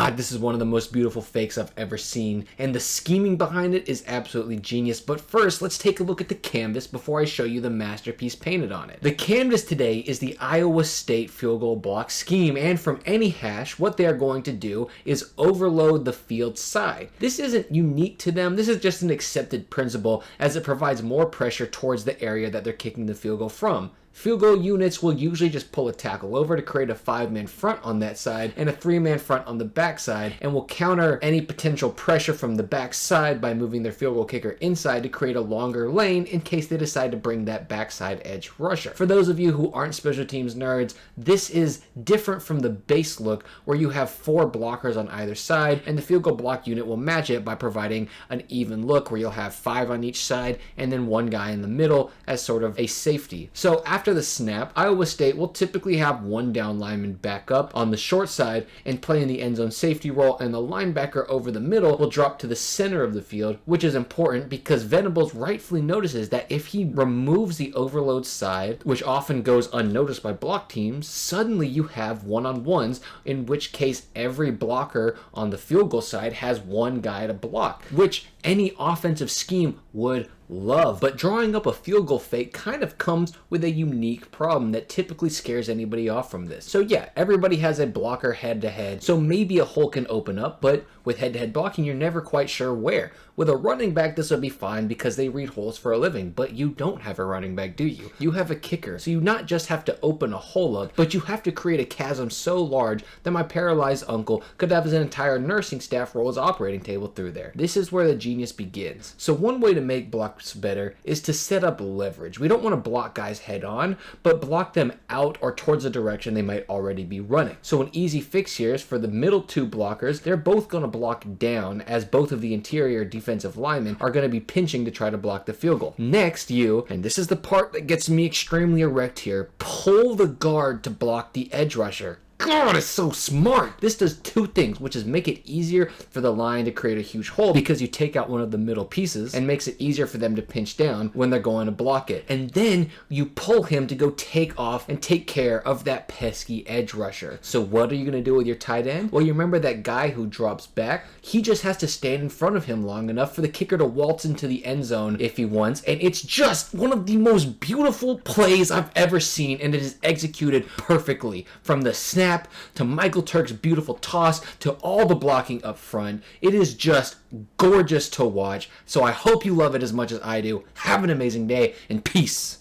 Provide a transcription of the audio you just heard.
God, this is one of the most beautiful fakes I've ever seen, and the scheming behind it is absolutely genius. But first, let's take a look at the canvas before I show you the masterpiece painted on it. The canvas today is the Iowa State field goal block scheme, and from any hash, what they are going to do is overload the field side. This isn't unique to them, this is just an accepted principle as it provides more pressure towards the area that they're kicking the field goal from. Field goal units will usually just pull a tackle over to create a 5-man front on that side and a 3-man front on the backside, and will counter any potential pressure from the backside by moving their field goal kicker inside to create a longer lane in case they decide to bring that backside edge rusher. For those of you who aren't special teams nerds, this is different from the base look where you have 4 blockers on either side, and the field goal block unit will match it by providing an even look where you'll have 5 on each side and then 1 guy in the middle as sort of a safety. So after the snap, Iowa State will typically have 1 down lineman back up on the short side and play in the end zone safety role, and the linebacker over the middle will drop to the center of the field, which is important because Venables rightfully notices that if he removes the overload side, which often goes unnoticed by block teams, suddenly you have one-on-ones, in which case every blocker on the field goal side has 1 guy to block, which any offensive scheme would love. But drawing up a field goal fake kind of comes with a unique problem that typically scares anybody off from this. So yeah, everybody has a blocker head to head, so maybe a hole can open up, but with head to head blocking, you're never quite sure where. With a running back, this would be fine because they read holes for a living, but you don't have a running back, do you? You have a kicker, so you not just have to open a hole up, but you have to create a chasm so large that my paralyzed uncle could have his entire nursing staff roll his operating table through there. This is where the genius begins. So one way to make blocks better is to set up leverage. We don't want to block guys head on, but block them out or towards the direction they might already be running. So an easy fix here is for the middle 2 blockers, they're both going to block down as both of the interior defensive linemen are going to be pinching to try to block the field goal. Next, you, and this is the part that gets me extremely erect here, pull the guard to block the edge rusher. God, it's so smart. This does 2 things, which is make it easier for the line to create a huge hole because you take out one of the middle pieces, and makes it easier for them to pinch down when they're going to block it. And then you pull him to go take off and take care of that pesky edge rusher. So what are you going to do with your tight end? Well, you remember that guy who drops back? He just has to stand in front of him long enough for the kicker to waltz into the end zone if he wants, and it's just one of the most beautiful plays I've ever seen, and it is executed perfectly. From the snap to Michael Turk's beautiful toss to all the blocking up front, it is just gorgeous to watch. So I hope you love it as much as I do. Have an amazing day, and peace.